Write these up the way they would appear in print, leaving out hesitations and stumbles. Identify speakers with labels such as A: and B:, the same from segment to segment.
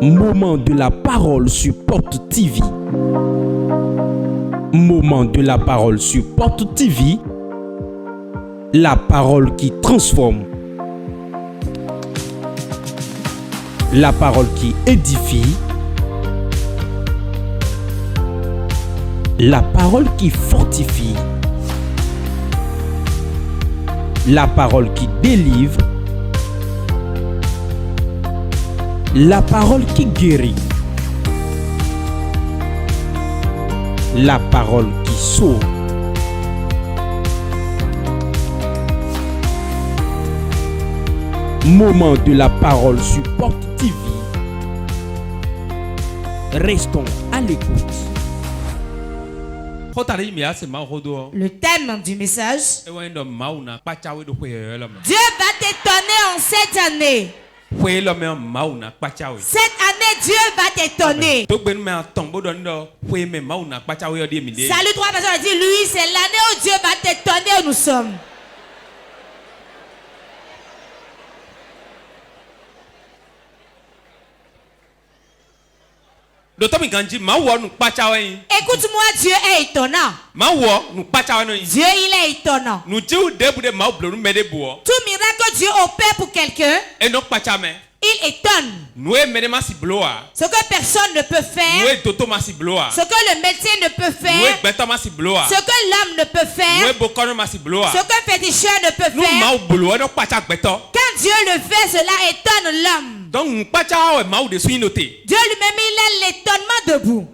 A: Moment de la parole sur Porte TV. Moment de la parole sur Porte TV. La parole qui transforme. La parole qui édifie. La parole qui fortifie. La parole qui délivre. La parole qui guérit. La parole qui sauve. Moment de la parole sur Porte TV. Restons à l'écoute.
B: Le thème du message: Dieu va t'étonner en cette année. Cette année, Dieu va t'étonner. Salut, 3 personnes ont dit: lui, c'est l'année où Dieu va t'étonner où nous sommes. Écoute-moi, Dieu est étonnant. Dieu, il est étonnant. Tout miracle que Dieu opère pour quelqu'un, il étonne. Ce que personne ne peut faire, ce que le médecin ne peut faire, ce que l'homme ne peut faire, ce que le féticheur ne peut faire, quand Dieu le fait, cela étonne l'homme. Dieu lui-même, il a l'étonnement debout.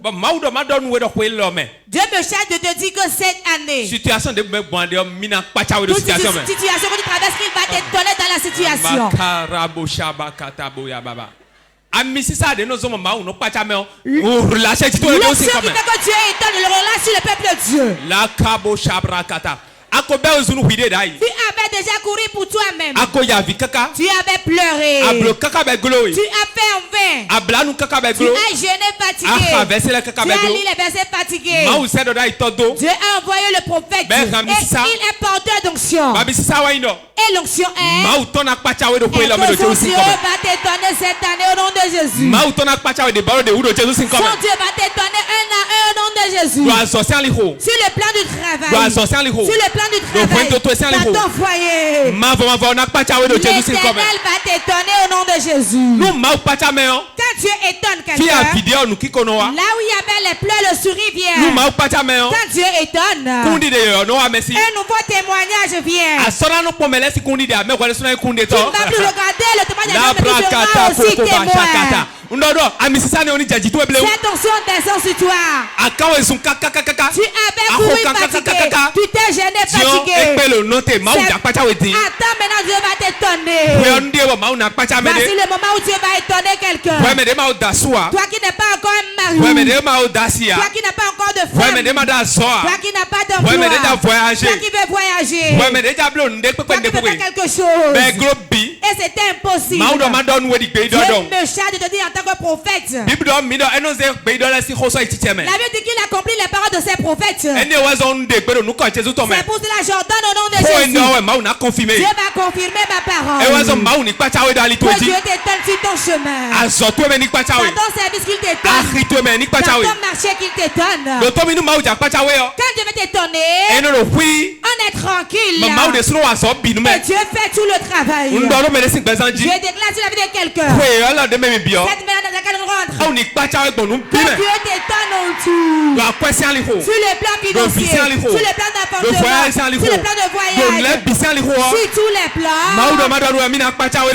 B: Dieu me charge de te dire que cette année, toute situation que tu traverses, il va t'étonner dans la situation. L'onction qui fait que Dieu étonne le relâche sur le peuple de Dieu. Tu avais déjà couru pour toi-même. Tu avais pleuré. Tu as fait en vain. Tu as jeûné fatigué. Tu as lu les versets fatigués. Dieu a envoyé le prophète. Et il est porteur d'onction. Et l'onction est: Dieu va t'étonner cette année au nom de Jésus. Son Dieu va t'étonner un à un au nom de Jésus. Sur le plan du travail. Sur le plan du travail. Dans ton foyer. L'Éternel va t'étonner au nom de Jésus. Quand Dieu étonne quelqu'un, là où il y avait les pleurs, le sourire vient. Quand Dieu étonne, un nouveau témoignage vient. Tu ne vas plus regarder le témoignage, mais tu seras aussi témoin. Cette onction descend sur toi. Tu avais couru fatigué. Tu t'es gêné fatigué. Attends, maintenant Dieu va t'étonner. Voici le moment où Dieu va étonner quelqu'un. Toi qui n'es pas encore un mari. Toi qui n'as pas encore de femme. Toi qui n'as pas d'emploi. Toi qui veux voyager. Toi qui veux faire quelque chose. Et c'était impossible. Dieu me charge de te dire en tant que prophète. La Bible dit qu'il accomplit les paroles de ses prophètes. C'est pour cela j'ordonne au nom de Jésus. Dieu va confirmer ma parole. Que Dieu t'étonne sur ton chemin. Dans ton service qu'il t'étonne. Dans ton marché qu'il t'étonne. Quand Dieu veut t'étonner, on est tranquille. Et Dieu fait tout le travail. Je déclare sur la vie de quelqu'un. Cette manière dans laquelle nous rentrons. Que Dieu t'étonne en tout. Sur le plan financier, sur le plan d'appartement, sur le plan de voyage, sur tous les plans.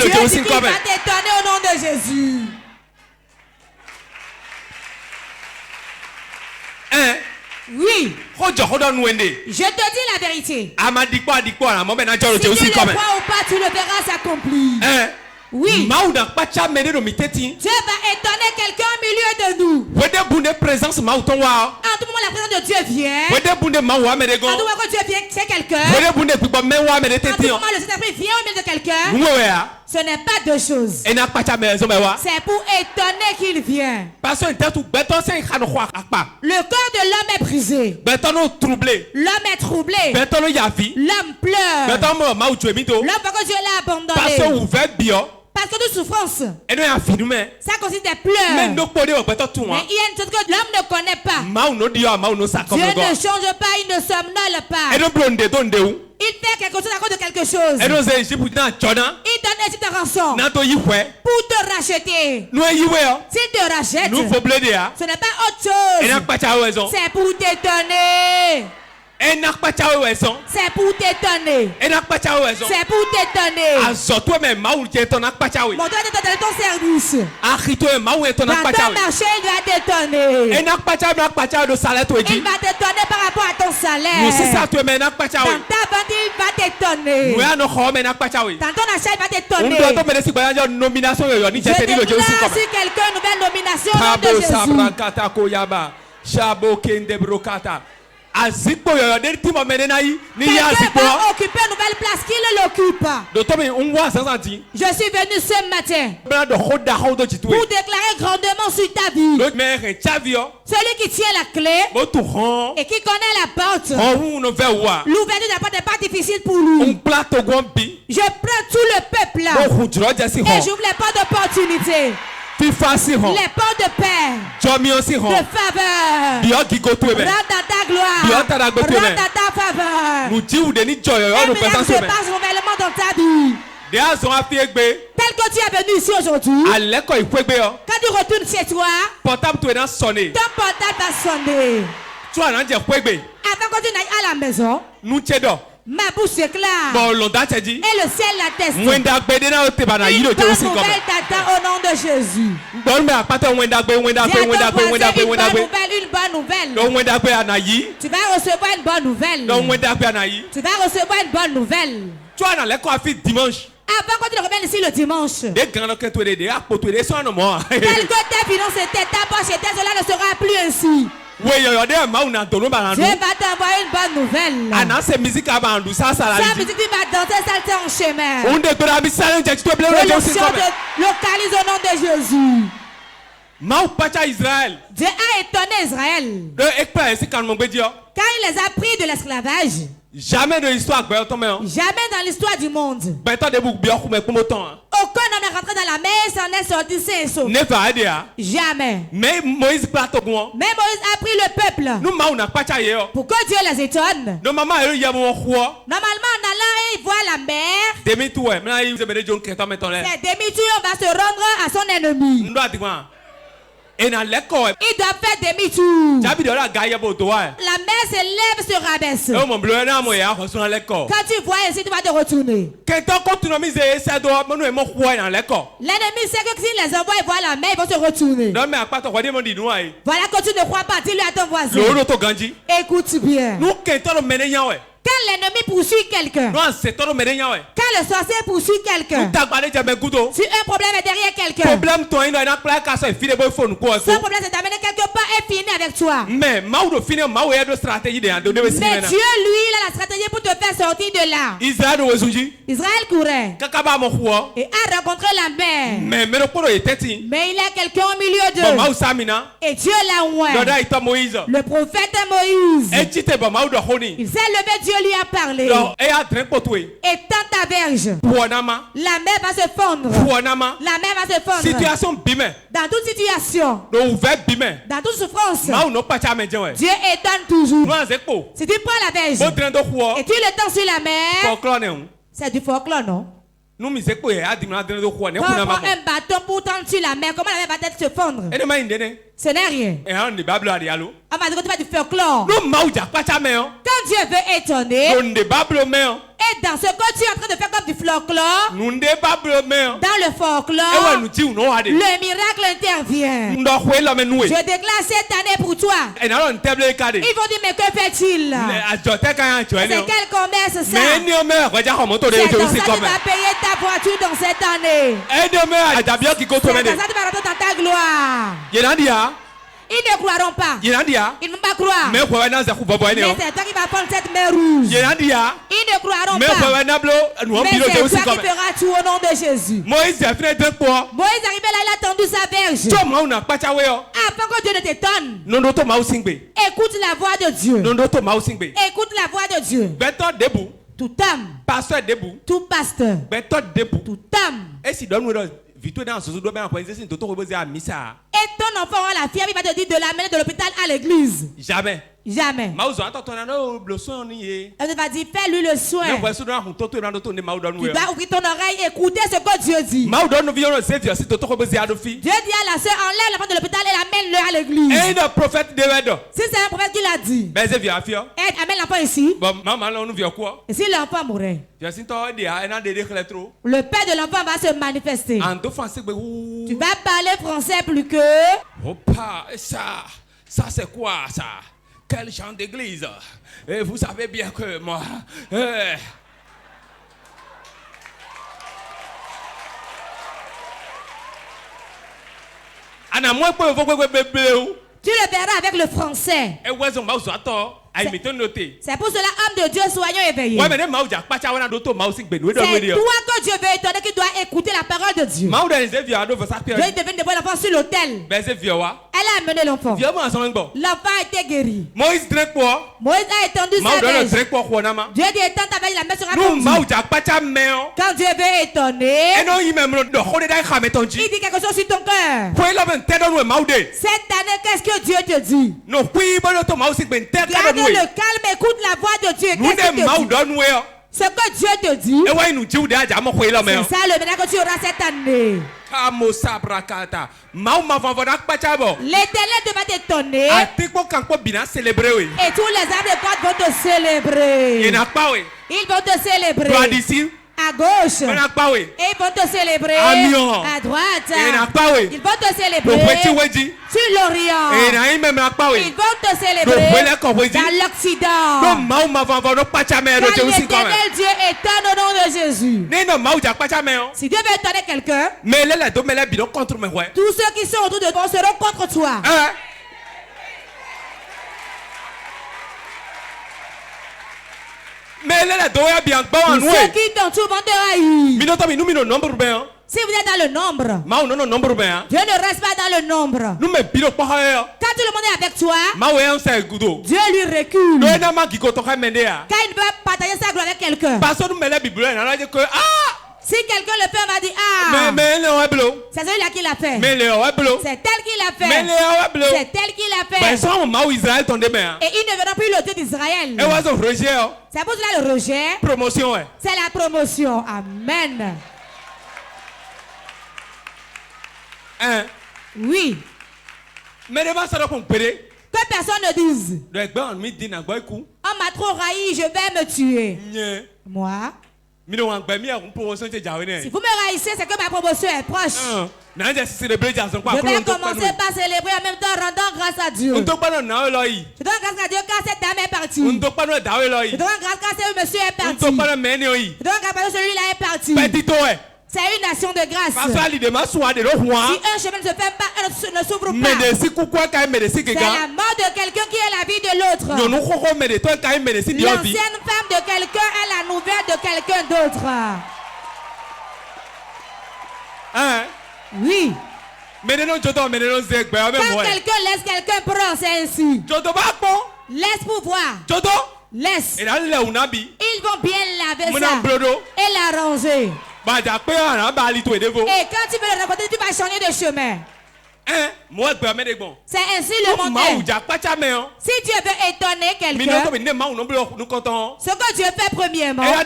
B: Dieu dit qu'il va t'étonner au nom de Jésus. Oui. Je te dis la vérité. Si tu le crois ou pas, tu le verras s'accomplir. Oui. Dieu va étonner quelqu'un au milieu de nous. En tout moment, la présence de Dieu vient. En tout moment que Dieu vient chez quelqu'un. En tout moment, le Saint-Esprit vient au milieu de quelqu'un. Ce n'est pas deux choses. C'est pour étonner qu'il vient. Le cœur de l'homme est brisé. L'homme est troublé. L'homme pleure. L'homme, parce que Dieu l'a abandonné. Parce que toute souffrance, ça consiste des pleurs. Mais il y a une chose que l'homme ne connaît pas. Dieu ne change pas, il ne somnole pas. Il fait quelque chose à cause de quelque chose. Il donne Égypte de rançon pour te racheter. S'il te rachète, ce n'est pas autre chose. C'est pour t'étonner. C'est pour t'étonner. C'est pour t'étonner. Mon Dieu va t'étonner ton service. Dans ton marché, il va t'étonner. Il va t'étonner par rapport à ton salaire. Dans ta vente, il va t'étonner. Dans ton achat, il va t'étonner. Je déclare si quelqu'un une nouvelle nomination au nom de Jésus. Quelqu'un va occuper une nouvelle place, qu'il l'occupe. Je suis venu ce matin pour déclarer grandement sur ta vie. Celui qui tient la clé et qui connaît la porte, l'ouverture de la porte n'est pas difficile pour lui. Je prends tout le peuple là et j'ouvre les portes d'opportunité. Les portes de paix, de faveur, rentre dans ta gloire, rentre dans ta faveur. Et maintenant se passe nouvellement dans ta vie. Tel que tu es venu ici aujourd'hui, quand tu retournes chez toi, ton portable va sonner. Avant que tu n'ailles à la maison, ma bouche est claire et le ciel l'atteste. Une bonne nouvelle t'attend au nom de Jésus. Une bonne nouvelle. Tu vas recevoir une bonne nouvelle. Tu vas recevoir une bonne nouvelle. Avant que tu ne reviennes ici le dimanche, tel que tes finances étaient, ta poche était, cela ne sera plus ainsi. Dieu va t'envoyer une bonne nouvelle. Sa musique va danser, ça t'est en chemin. Localise au nom de Jésus. Dieu a étonné Israël quand il les a pris de l'esclavage. Jamais dans l'histoire du monde. Aucun homme n'est rentré dans la mer et s'en est sorti sain et sauf. Jamais. Mais Moïse a pris le peuple. Pour que Dieu les étonne. Normalement, en allant, il voit la mer. C'est demi-tour, on va se rendre à son ennemi. Il doit faire demi-tour. La mer s'élève, se rabaisse. Quand tu vois ainsi, tu vas te retourner. L'ennemi sait que s'il les envoie, il voit la mer, ils vont se retourner. Voilà que tu ne crois pas, dis-le à ton voisin. Écoute bien. Quand l'ennemi poursuit quelqu'un, quand le sorcier poursuit quelqu'un, si un problème est derrière quelqu'un, ce problème c'est d'amener quelque part et finir avec toi. Mais Dieu, lui, il a la stratégie pour te faire sortir de là. Israël courait et a rencontré la mer. Mais il y a quelqu'un au milieu d'eux. Et Dieu l'a oint. Le prophète Moïse. Il s'est levé, Dieu lui a parlé. Et tends ta verge. La mer va se fondre. La mer va se fondre. Dans toute situation. Dans toute souffrance. Dieu étonne toujours. Si tu prends la verge et tu le tends sur la mer, c'est du folklore, non? Quand on prend un bâton pour tendre sur la mer, comment la mer va-t-elle se fondre? Ce n'est rien. On va dire que tu fais du folklore. Quand Dieu veut étonner, et dans ce que tu es en train de faire comme du folklore, dans le folklore, le miracle intervient. Je déclare cette année pour toi. Ils vont dire, mais que fait-il? C'est quel commerce ça? C'est dans ça que tu vas payer ta voiture dans cette année. C'est dans ça que tu vas rentrer dans ta gloire. Ils ne croiront pas. Ils ne vont pas croire. Mais c'est toi qui vas prendre cette mer rouge. Ils ne croiront pas. Mais c'est toi qui feras tout au nom de Jésus. Moïse arrivé là, il a tendu sa verge. Avant que Dieu ne t'étonne, écoute la voix de Dieu. Écoute la voix de Dieu. Tout homme, tout pasteur, tout homme, ton enfant aura la fièvre, il va te dire de l'amener de l'hôpital à l'église.
A: Jamais.
B: Jamais. Elle va dire, fais-lui le soin. Tu dois ouvrir ton oreille et écouter ce que Dieu dit. Dieu dit à la sœur, enlève l'enfant de l'hôpital et l'amène-le à l'église. Si c'est un prophète qui l'a dit, amène l'enfant ici. Et si l'enfant mourait, le père de l'enfant va se manifester. Tu vas parler français plus que...
A: Ça c'est quoi ça? Quel genre d'église? Et vous savez bien que moi...
B: Tu le verras avec le français. C'est pour cela, homme de Dieu, soyons éveillés. C'est toi que Dieu veut étonner qui doit écouter la parole de Dieu. Dieu devait devoir l'enfant sur l'autel. Elle a amené l'enfant. L'enfant a été guéri. Moïse a étendu sa mèche. Dieu dit étends ta mèche, la mèche sera tendue. Quand Dieu veut étonner, il dit quelque chose sur ton cœur. Cette année, qu'est-ce que Dieu te dit? Garde le calme, écoute la voix de Dieu. Qu'est-ce qu'il te dit? Ce que Dieu te dit, c'est ça le ménage que tu auras cette année. L'Éternel te va t'étonner. Et tous les arbres de côte vont te célébrer. Ils vont te célébrer. À gauche, et ils vont te célébrer. À droite, ils vont te célébrer. Sur l'Orient, ils vont te célébrer. Dans l'Occident, car l'Éternel Dieu étonne au nom de Jésus. Si Dieu veut étonner quelqu'un, tous ceux qui sont autour de toi seront contre toi. Ceux qui t'entourent vont te haïr. Si vous êtes dans le nombre, Dieu ne reste pas dans le nombre. Quand tout le monde est avec toi, Dieu lui recule. Quand il veut partager sa gloire avec quelqu'un, si quelqu'un le fait, on va dire c'est celui-là qui l'a fait. C'est elle qui l'a fait. C'est elle qui l'a fait. Et ils ne verront plus le Dieu d'Israël. C'est pour cela le rejet. C'est la promotion. Amen. Oui. Que personne ne dise. On m'a trop raillé, je vais me tuer. Moi. Si vous me raillissez, c'est que ma promotion est proche. Je vais commencer par célébrer en même temps, rendant grâce à Dieu. Je donne grâce à Dieu car cette dame est partie. Je donne grâce car ce monsieur est parti. Je donne grâce car celui-là est parti. C'est une action de grâce. Si un chemin ne se fait pas, ne s'ouvre pas. C'est la mort de quelqu'un qui est la vie de l'autre. L'ancienne femme de quelqu'un est la nouvelle de quelqu'un d'autre. Oui. Quand quelqu'un laisse quelqu'un prendre, c'est ainsi. Laisse pouvoir. Laisse. Ils vont bien laver ça et l'arranger. Et quand tu veux le rencontrer, tu vas changer de chemin. C'est ainsi le monde. Si Dieu veut étonner quelqu'un, ce que Dieu fait premièrement, il va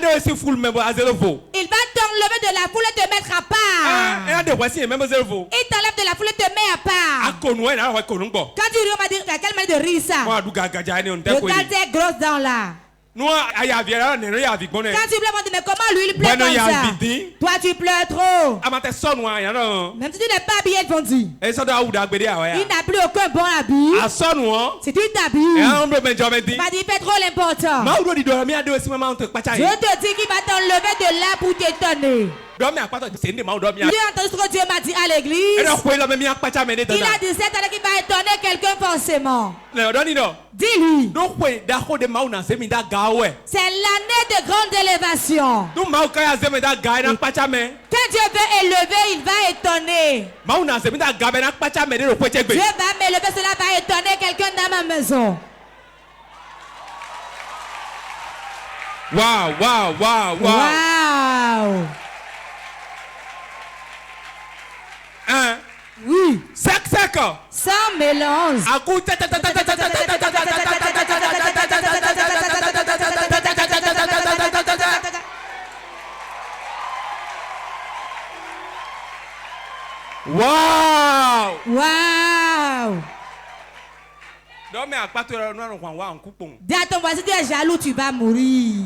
B: t'enlever de la foule et te mettre à part. Il t'enlève de la foule et te met à part. Quand tu ris, on va dire quelle manière de rire ça. Regarde tes grosses dents là. Quand tu pleures, on dit mais comment lui il pleure comme ça? Toi tu pleures trop. Même si tu n'es pas habillé, ils vont dire. Il n'a plus aucun bon habit. Si tu t'habilles, il va dire il fait trop l'important. Dieu te dit qu'il va t'enlever de là pour t'étonner. Dieu a entendu ce que Dieu m'a dit à l'église. Il a dit cette année qu'il va étonner quelqu'un forcément. Dis-lui. C'est l'année de grande élévation. Quand Dieu veut élever, il va étonner. Dieu va m'élever, cela va étonner quelqu'un dans ma maison.
A: Wow.
B: cru.
A: Sec.
B: Sans mélange.
A: Wow!
B: Dis à ton voisin, tu es jaloux, tu vas mourir.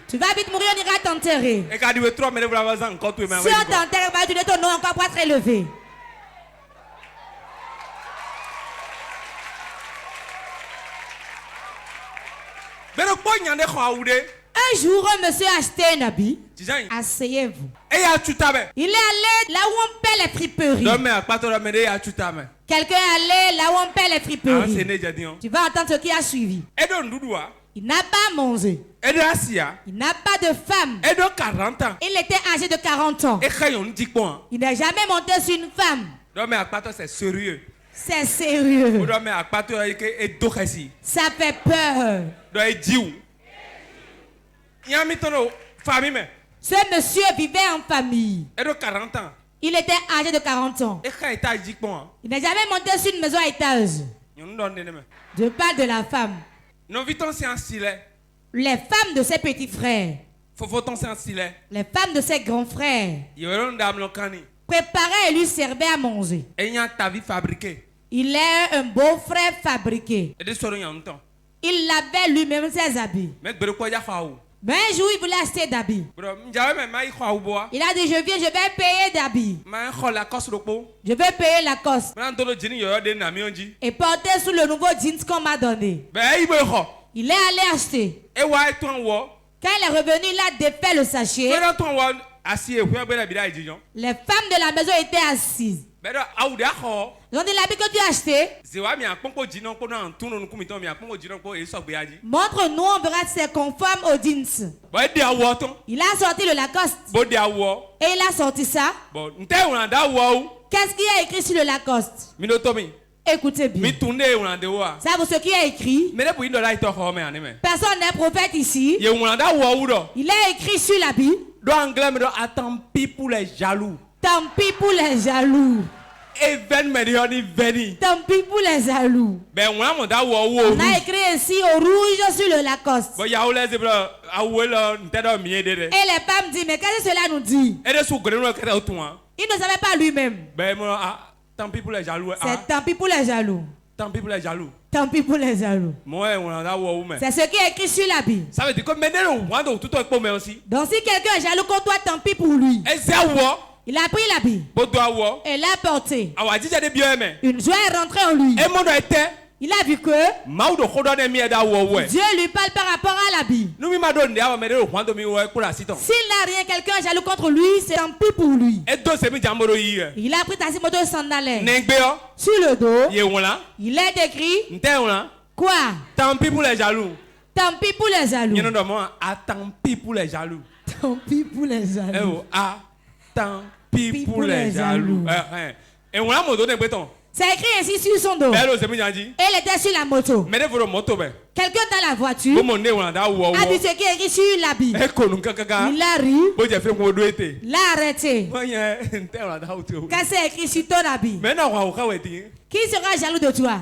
B: Tu vas vite mourir, on ira t'enterrer. Si on t'enterre, tu dis ton nom encore pour être élevé. Un jour, un monsieur a acheté un habit. Asseyez-vous. Il est allé là où on paie les friperies. Quelqu'un est allé là où on paie les friperies. Tu vas entendre ce qui a suivi. Il n'a pas mangé. Il n'a pas de femme. Il était âgé de 40 ans. Il n'a jamais monté sur une femme.
A: C'est sérieux.
B: C'est sérieux. Ça fait peur. Ce monsieur vivait en famille. Il était âgé de 40 ans. Il n'a jamais monté sur une maison à étage. Je parle de la femme. Les femmes de ses petits frères. Les femmes de ses grands frères. Préparaient et lui servaient à manger. Il est un beau frère fabriqué. Il lavait lui-même ses habits. Mais un jour, il voulait acheter d'habits. Il a dit, je viens, je vais payer d'habits. Je vais payer la coste. Et porter sous le nouveau jeans qu'on m'a donné. Il est allé acheter. Quand il est revenu, il a défait le sachet. Les femmes de la maison étaient assises. Ils ont dit l'habit que tu as acheté. Montre-nous, on verra si c'est conforme au jeans. Il a sorti le Lacoste. Et il a sorti ça. Qu'est-ce qu'il y a écrit sur le Lacoste? Écoutez bien. Savez-vous ce qu'il a écrit? Personne n'est prophète ici. Il a écrit sur l'habit.
A: Tant pis pour les jaloux.
B: Tant pis pour les jaloux. Tant pis pour les jaloux. On a écrit ainsi au rouge sur le Lacoste. Et les femmes disent, mais qu'est-ce que cela nous dit? Il ne savait pas lui-même.
A: Tant pis pour les jaloux.
B: C'est tant pis pour les jaloux.
A: Tant pis pour les jaloux.
B: Tant pis pour les jaloux. C'est ce qui est écrit sur l'habit. Ça veut dire que donc si quelqu'un est jaloux contre toi, tant pis pour lui. Il a pris l'habit et l'a porté. Une joie est rentrée en lui. Il a vu que Dieu lui parle par rapport à l'habit. S'il n'a rien, quelqu'un est jaloux contre lui, c'est tant pis pour lui. Il a pris Tasimoto et s'en allait. Sur le dos, il est écrit quoi?
A: Tant pis pour les jaloux.
B: Tant pis pour les jaloux.
A: Tant pis pour les jaloux.
B: Tant pis pour les jaloux.
A: Tant pis pour les jaloux.
B: C'est écrit ainsi sur son dos. Elle était sur la moto. Quelqu'un dans la voiture a vu ce qui est écrit sur l'habit. Il a ri. Il a arrêté. Quand c'est écrit sur ton habit, qui sera jaloux de toi?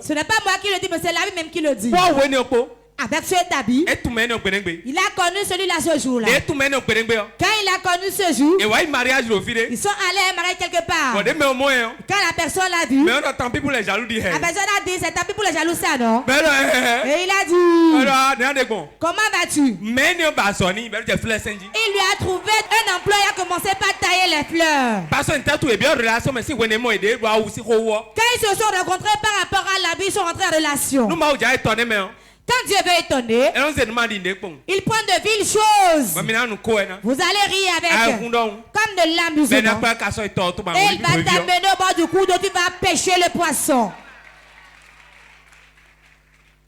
B: Ce n'est pas moi qui le dis, mais c'est l'habit même qui le dit. Avec cet habit, il a connu celui-là ce jour-là. Quand il a connu ce jour, ils sont allés marier quelque part. Quand la personne l'a vu, la personne a dit, c'est tant pis pour les jaloux ça, non? Et il a dit, comment vas-tu? Il lui a trouvé un emploi et a commencé par tailler les fleurs. Quand ils se sont rencontrés par rapport à l'habit, ils sont rentrés en relation. Quand Dieu veut étonner, il prend de viles choses. Vous allez rire avec comme de l'amusement. Et il va t'amener au bord du coup dont tu vas pêcher le poisson.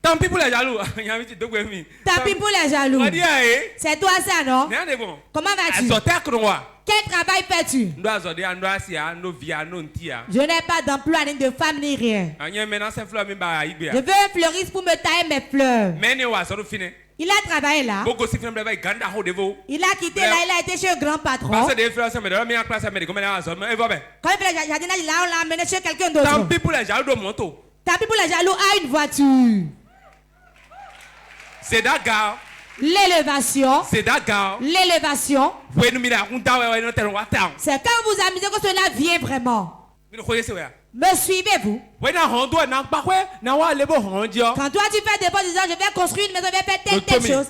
A: Tant pis pour les jaloux.
B: Tant pis pour les jaloux. C'est toi ça, non? Comment vas-tu? Quel travail fais-tu? Je n'ai pas d'emploi, ni de femme, ni rien. Je veux un fleuriste pour me tailler mes fleurs. Il a travaillé là. Il a quitté là, il a été chez un grand patron. Quand il fait le jardinage là, on l'a amené chez quelqu'un d'autre. Tant pis pour les jaloux a une voiture.
A: C'est d'accord.
B: L'élévation.
A: C'est d'accord.
B: L'élévation. C'est quand vous vous amusez que cela vient vraiment. Me suivez-vous? Quand toi tu fais des bonnes disant je vais construire une maison, je vais faire telle chose.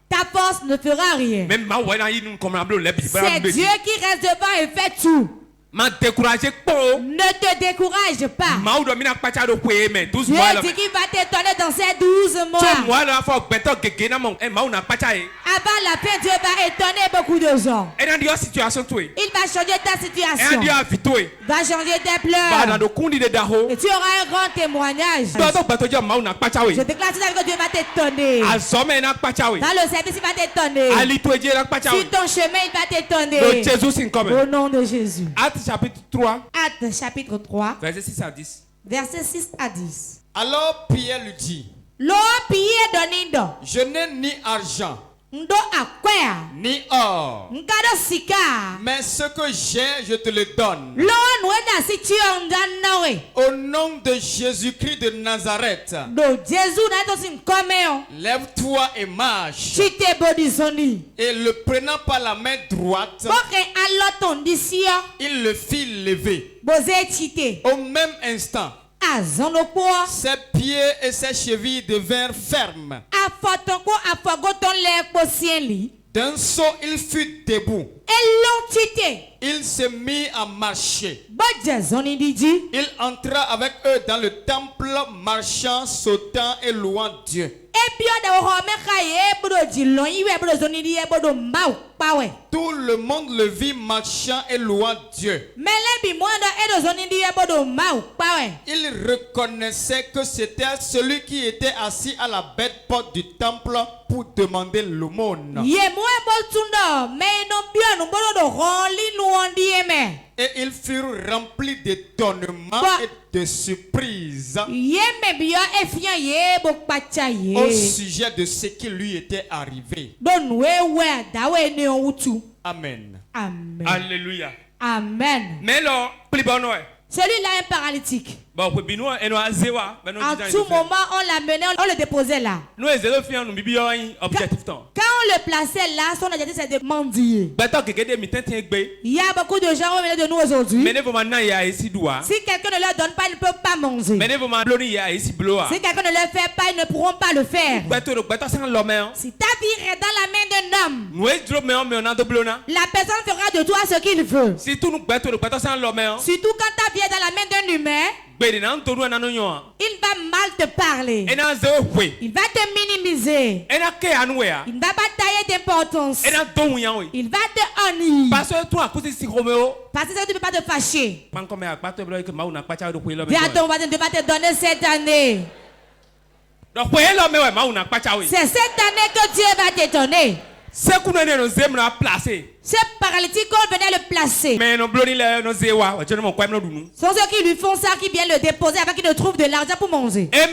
B: Ta force ne fera rien. C'est Dieu qui reste devant et fait tout. Ne te décourage pas. Dieu dit qu'il va t'étonner dans ces 12 mois. Avant la fin, Dieu va étonner beaucoup de gens. Il va changer ta situation. Il va changer tes pleurs. Et tu auras un grand témoignage. Je déclare que Dieu va t'étonner. Dans le service, il va t'étonner. Sur ton chemin, il va t'étonner. Au nom de Jésus.
A: Chapitre 3.
B: Actes chapitre 3.
A: Verset 6 à 10.
B: Verset 6 à 10.
C: Alors Pierre lui dit,
B: je
C: n'ai ni argent,
B: ni
C: or, mais ce que j'ai, je te le donne. Au nom de Jésus-Christ de Nazareth, lève-toi et marche. Et le prenant par la main droite, il le fit lever. Au même instant, ses pieds et ses chevilles devinrent fermes. D'un saut, il fut debout. Il se mit à marcher. Il entra avec eux dans le temple, marchant, sautant et louant Dieu. Tout le monde le vit marchant et louant Dieu. Il reconnaissait que c'était celui qui était assis à la bête porte du temple pour demander l'aumône. Et ils furent remplis d'étonnement et de surprise au sujet de ce qui lui était arrivé. Amen.
B: Amen.
A: Alléluia.
B: Amen.
A: Mais là,
B: celui-là est paralytique. En tout moment, on l'amenait, on le déposait là. Quand on le plaçait là, son objectif c'est de mendier. Il y a beaucoup de gens au milieu de nous aujourd'hui. Si quelqu'un ne leur donne pas, ils ne peuvent pas manger. Si quelqu'un ne leur fait pas, ils ne pourront pas le faire. Si ta vie est dans la main d'un homme, la personne fera de toi ce qu'il veut. Surtout quand ta vie est dans la main d'un humain, il va mal te parler. Il va te minimiser. Il ne va pas tailler d'importance. Il va te honner. Parce que tu ne peux pas te fâcher. Dis à ton voisin, Dieu va te donner cette année. C'est cette année que Dieu va te donner. Ce paralytique, on venait le placer. Sont ceux qui lui font ça, qui viennent le déposer avant qu'il ne trouve de l'argent pour manger. Si on ne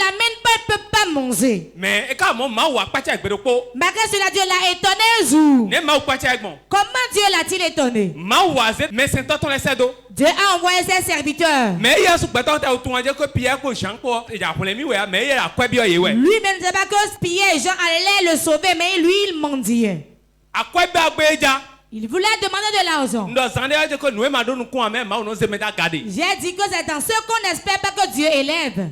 B: l'amène pas, il ne peut pas manger. Malgré cela, Dieu l'a étonné un jour. Comment Dieu l'a-t-il étonné? Dieu a envoyé ses serviteurs. Lui-même ne savait pas que Pierre et Jean allaient le sauver, mais lui, il mendiait. Il voulait demander de l'argent. J'ai dit que c'est dans ce qu'on n'espère pas que Dieu élève.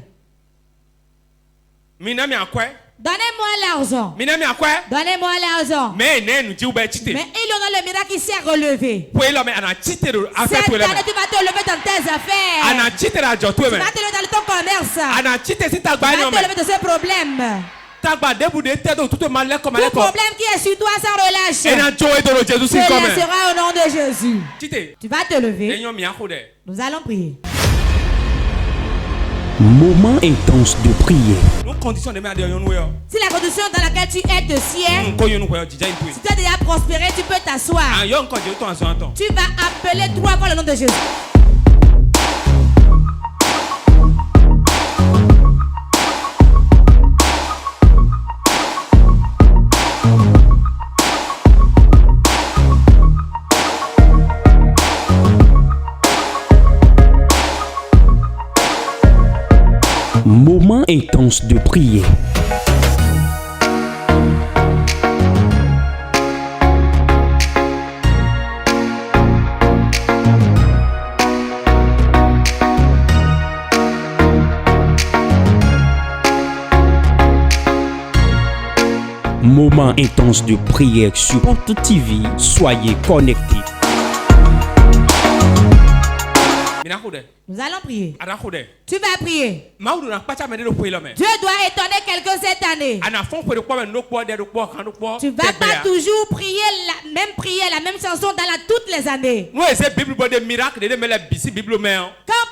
B: Donnez-moi l'argent. Donnez-moi l'argent. Mais il y aura le miracle qui s'est relevé. Cette année, tu vas te lever dans tes affaires. Tu vas te lever dans ton commerce. Tu vas te lever de ce problème. Tout problème qui est sur toi sans relâche. Cela sera au nom de Jésus. Tu vas te lever. Nous allons prier.
D: Moment intense de prière.
B: Si la condition dans laquelle tu es te sied, si tu as déjà prospéré, tu peux t'asseoir. Tu vas appeler 3 fois le nom de Jésus.
D: intense de prière. Moment intense de prière sur Porte TV. Soyez connectés.
B: Nous allons prier. Tu vas prier. Dieu doit étonner quelqu'un cette année. Tu ne vas pas toujours prier la même chanson dans toutes les années. Quand on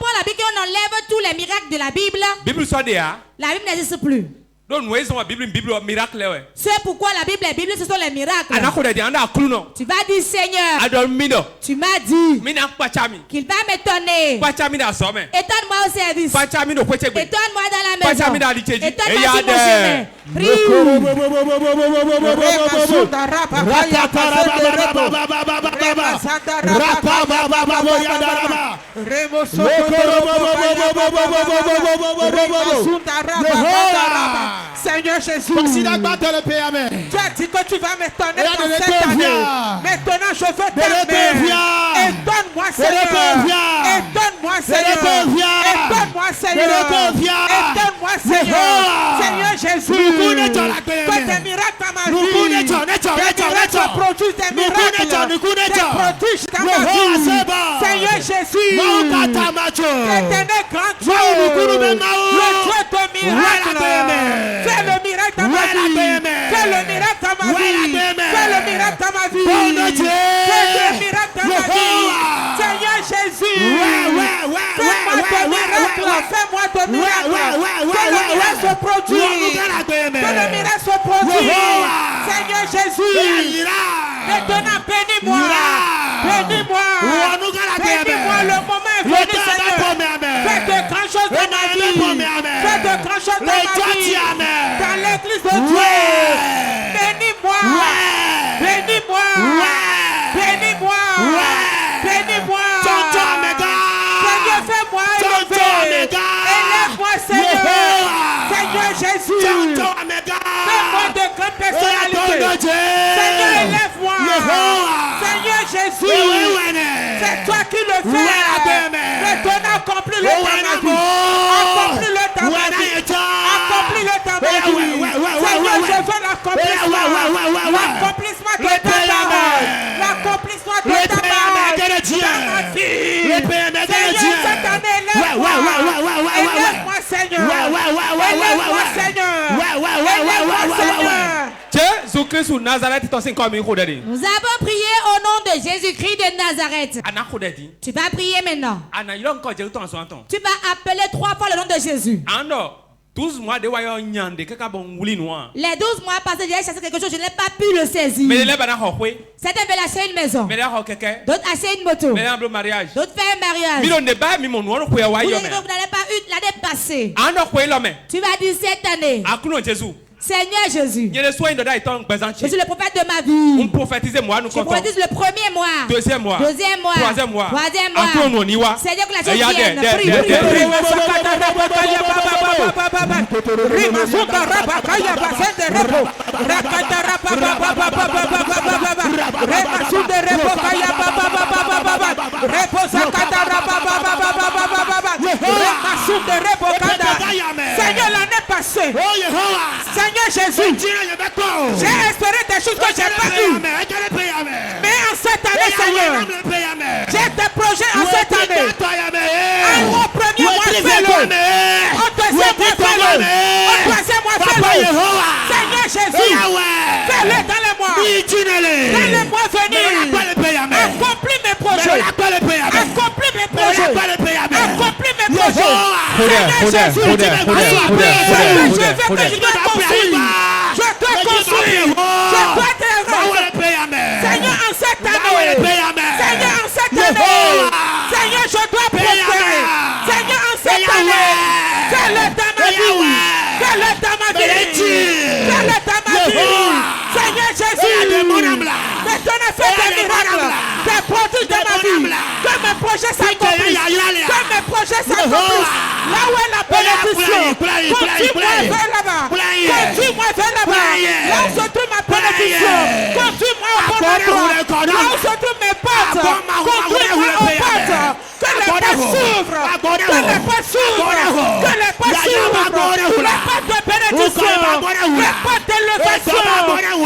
B: prend la Bible et on enlève tous les miracles de la Bible, la Bible n'existe plus. C'est pourquoi la Bible est Bible, ce sont les miracles. Tu vas dire Seigneur, tu m'as dit qu'il va m'étonner. Étonne-moi au service. Étonne-moi dans la maison. Étonne-moi sur mon chemin. Prie.
E: Seigneur Jésus, tu as dit que tu vas m'étonner dans cette année. Maintenant je veux t'aimer. Étonne-moi Seigneur. Étonne-moi Seigneur. Étonne-moi Seigneur. Étonne-moi Seigneur. Seigneur Jésus, que tes miracles dans ma vie. Que produisent des miracles. Des prodiges dans ma vie. Seigneur Jésus, l'éternel grand Dieu, le Dieu de miracles. Fais le miracle dans ma vie. Fais le miracle dans ma vie. Fais le miracle dans ma vie. Fais le miracle dans ma vie. Seigneur Jésus, fais-moi ton miracle. Fais-moi ton miracle. Que le miracle se produise. Que le miracle se produise. Seigneur Jésus, maintenant bénis-moi. Bénis-moi. Bénis-moi. Le moment est venu, Seigneur. Fais de grandes choses dans ma vie. Fais de grandes choses dans ma vie. Dans l'église de Dieu. Bénis-moi. Bénis-moi. Bénis-moi. Bénis-moi. Seigneur, fais-moi élever. Élève-moi, Seigneur. Seigneur Jésus. Fais-moi de grandes personnalités. Seigneur, élève-moi. Seigneur Jésus. C'est toi qui le fais. Maintenant, accomplis-le dans ma vie. Accomplis-le dans ma vie. Accomplis-le dans ma vie. Seigneur, je veux l'accomplissement. L'accomplissement de ta parole. L'accomplissement de ta parole dans ma vie. Seigneur, cette année, élève-moi. Élève-moi, Seigneur. Élève-moi, Seigneur. Élève-moi, Seigneur.
B: Nous avons prié au nom de Jésus-Christ de Nazareth. Tu vas prier maintenant. Tu vas appeler 3 fois le nom de Jésus. Les 12 mois passés, j'ai cherché quelque chose, je n'ai pas pu le saisir. Certains veulent acheter une maison. D'autres acheter une moto. D'autres faire un mariage. Vous n'avez pas eu l'année passée. Tu vas dire cette année. Seigneur Jésus, je suis le prophète de ma vie. Je prophétise le premier mois, deuxième mois, troisième mois. Seigneur, que la chose vienne. Prie. Seigneur, l'année passée, Seigneur Jésus, j'ai espéré des choses que je n'ai pas eues. Mais en cette année, Seigneur, j'ai des projets en cette année. Au premier mois, fais-le. Au deuxième mois, fais-le. Au troisième mois, fais-le. Seigneur Jésus, fais-le dans les mois. Dans les mois venir. Accomplis mes projets. Accomplis mes projets. Accomplis mes projets. Seigneur Jésus, je veux que je me construise. Je dois construire. Je dois te rendre. Seigneur, en cette année. Seigneur, en cette année. Seigneur, je dois prospérer. Seigneur, en cette année. Fais-le dans ma vie. Fais-le dans ma vie. Fais-le dans ma vie. Seigneur Jésus. Maintenant, fais des miracles. Des produits de ma vie.
E: Que mes projets s'accomplissent. Que mes projets s'accomplissent. Là où est la bénédiction. Conduis-moi vers là-bas. Conduis-moi vers là-bas. Là où se trouve ma bénédiction. Conduis-moi au bon endroit. Là où se trouvent mes potes. Conduis-moi aux potes. Que les portes s'ouvrent. Que les portes s'ouvrent. Que les portes s'ouvrent. Les portes de bénédiction. Les portes d'élevation.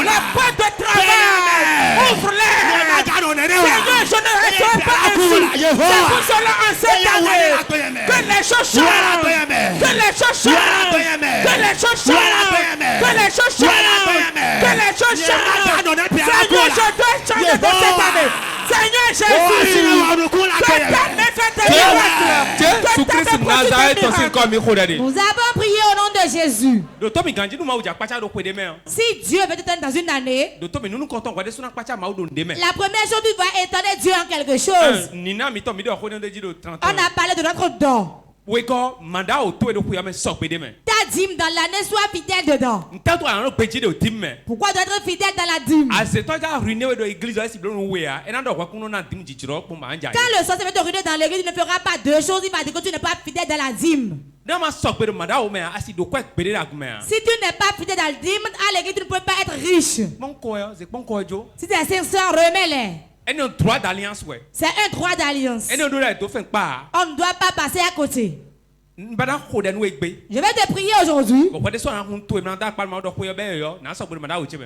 E: Les portes de travail. Ouvre-les. Seigneur, je ne resterai pas ainsi. C'est pour cela en cette année que les choses changent. Que les choses changent. Que les choses changent. Que les choses changent. Que les choses changent. Seigneur, je dois changer de cette année. Seigneur Jésus, que ta main fasse des miracles. Nous avons prié au nom de Jésus. Si Dieu veut te tenir dans une année, la première chose, tu vas étonner Dieu en quelque chose. On a parlé de notre don. Ta dîme dans l'année, sois fidèle dedans. Pourquoi dois être fidèle dans la dîme? Quand le sorcier veut te ruiner dans l'église, il ne fera pas deux choses. Il va dire que tu n'es pas fidèle dans la dîme. Si tu n'es pas fidèle dans la dîme, à l'église, tu ne peux pas être riche. Si tes sœurs, remets-les. C'est un droit d'alliance. On ne doit pas passer à côté. Je vais te prier aujourd'hui.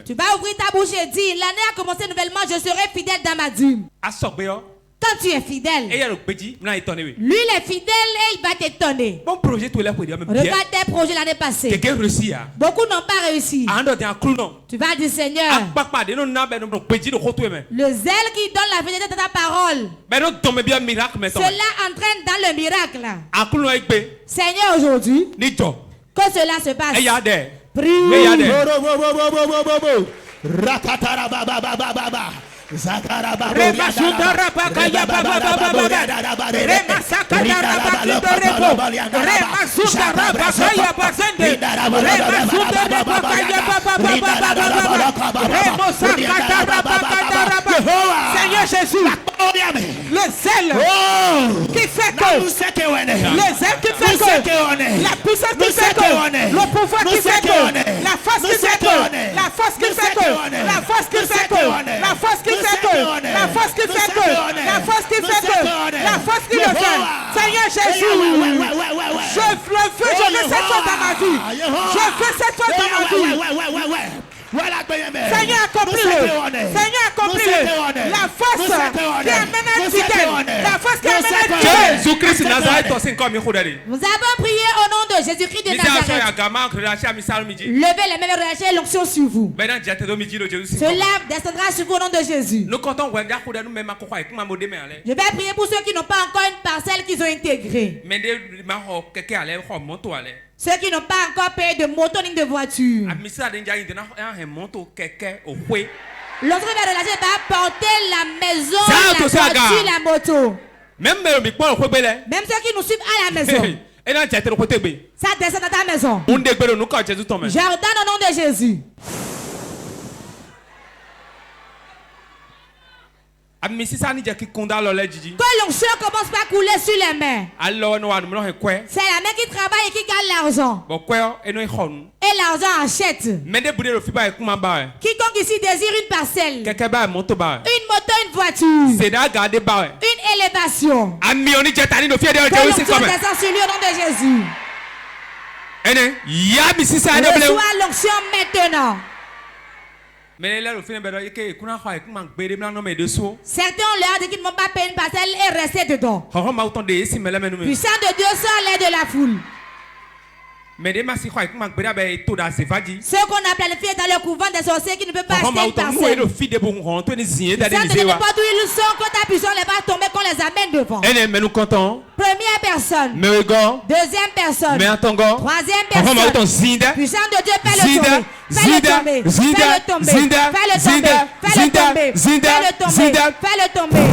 E: Tu vas ouvrir ta bouche et dire, l'année a commencé nouvellement, je serai fidèle dans ma dîme. Quand tu es fidèle, lui il est fidèle et il va t'étonner. Regarde tes projets l'année passée. Beaucoup n'ont pas réussi. Tu vas dire, Seigneur, le zèle qui donne la vérité de ta parole, cela entraîne dans le miracle. Seigneur, aujourd'hui, que cela se passe. Prie. Seigneur Jésus, le zèle qui fait que, le zèle qui fait que, la puissance qui fait que, le pouvoir qui fait que, la force qui fait que, la force qui fait que, la force qui fait que, la force qui fait que, la force qui fait que, la force qui fait que, la force qui le fait. Seigneur Jésus, je veux cette chose dans ma vie. Je veux cette chose dans ma vie. Seigneur, accomplis-le. Seigneur, accomplis-le. La force qui amène un fidèle. La force qui amène un fidèle.
A: Jésus-Christ de Nazareth.
B: Nous avons prié au nom de Jésus-Christ de Nazareth. Levez les mains et relâchez l'onction sur vous. Cela descendra sur vous au nom de Jésus. Je vais prier pour ceux qui n'ont pas encore une parcelle qu'ils ont intégrée. Ceux qui n'ont pas encore payé de moto ni de voiture. L'autre va relâcher, va porter la maison, la voiture, la moto. Même ceux qui nous suivent à la maison. Ça descend dans ta maison. J'ordonne au nom de Jésus. Que l'onction commence par couler sur les mains. C'est la main qui travaille et qui gagne l'argent. Et l'argent achète. Quiconque ici désire une parcelle, une moto, une voiture, une élévation, que l'onction descend sur lui au nom de Jésus. Reçois l'onction maintenant. Certains ont l'air dit qu'ils ne vont pas payer une parcelle et rester dedans. Puissant de Dieu sort l'air de la foule. Ceux qu'on a planifié dans le couvent des sorciers qui ne peuvent pas acheter une parcelle. Puissant de n'importe où ils sont, quand ta puissance les va tomber, qu'on les amène devant. Première personne. Deuxième personne. Troisième personne. Puissant de Dieu, fais le tomber. Fais le tomber. Fais le tomber. Fais le tomber. Fais le tomber. Fais le tomber. Fais le tomber.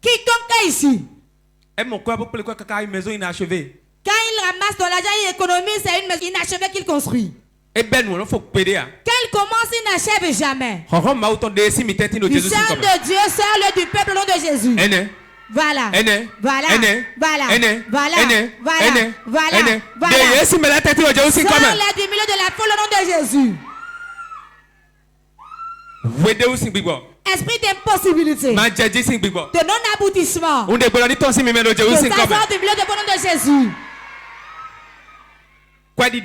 B: Quiconque ici, quand il ramasse dans l'argent, il économise, c'est une maison inachevée qu'il construit. Qu'elle commence, il n'achève jamais. Sœur de Dieu, sœur du peuple au nom de Jésus. Voilà. Voilà. Voilà. Voilà. Voilà. Voilà. Sœur là du milieu de la foule au nom de Jésus. Esprit d'impossibilité, de non-aboutissement, de s'asseoir du milieu de bon nom de Jésus. L'argent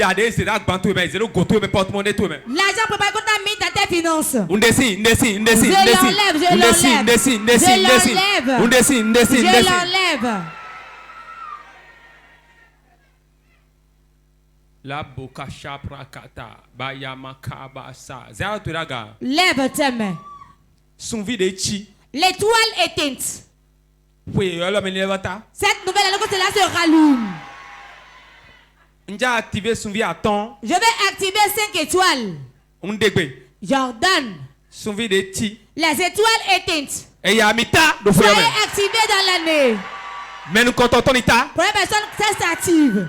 B: préparé qu'on a mis dans tes finances. Je l'enlève.
A: La boca chaprakata bayamakabasa.
B: Lève tes mains. L'étoile éteinte. Cette nouvelle année là se rallume. Je vais activer 5 étoiles. Jordan. Les étoiles éteintes. Soyez activés dans l'année. Première personne s'active.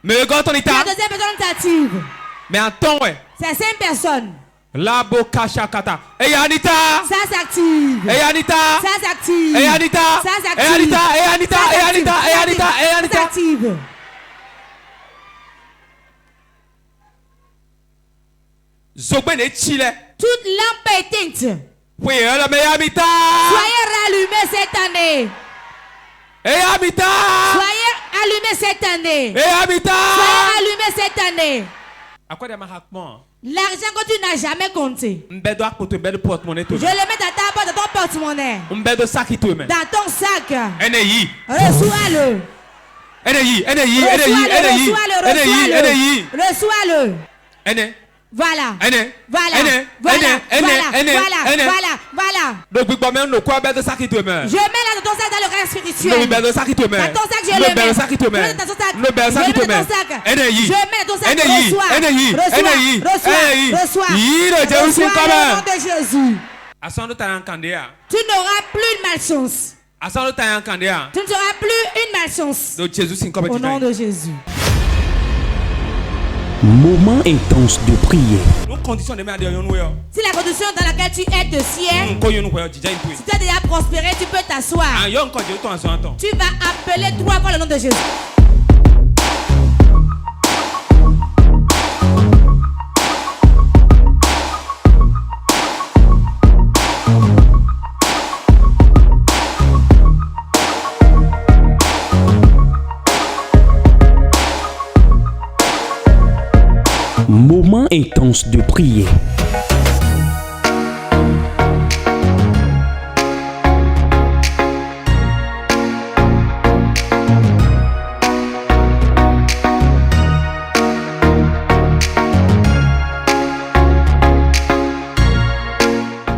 B: La deuxième personne s'active. C'est 5 personnes.
A: La boca chakata. Hey Anita.
B: Ça s'active.
A: Hey Anita.
B: Ça s'active.
A: Hey Anita.
B: Ça s'active.
A: Hey Anita. Hey Anita. Hey Anita. Hey Anita. Hey Anita.
B: Ça s'active. Toute lampe éteinte. Soyez rallumés cette année.
A: Hey Anita.
B: Soyez allumés cette année.
A: Hey Anita.
B: Soyez allumés cette année.
A: À quoi
B: l'argent que tu n'as jamais compté. Je le mets dans ta porte, dans ton porte-monnaie. Dans ton sac. Reçois-le. Reçois-le. Voilà. Voilà. Voilà. Je mets là dans ton sac dans le reste spirituel. Dans ton sac, je le mets. Je mets dans ton sac. Je mets dans ton sac. Reçois. Reçois le nom de Jésus. Tu n'auras plus de malchance. Tu ne seras plus une malchance. Au nom de Jésus.
D: Moment intense de prière.
B: Si la condition dans laquelle tu es te sied, si tu as déjà prospéré, tu peux t'asseoir. Tu vas appeler 3 fois le nom de Jésus.
D: Moment intense de prière.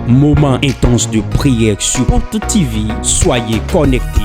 D: Moment intense de prière sur Porte TV. Soyez connectés.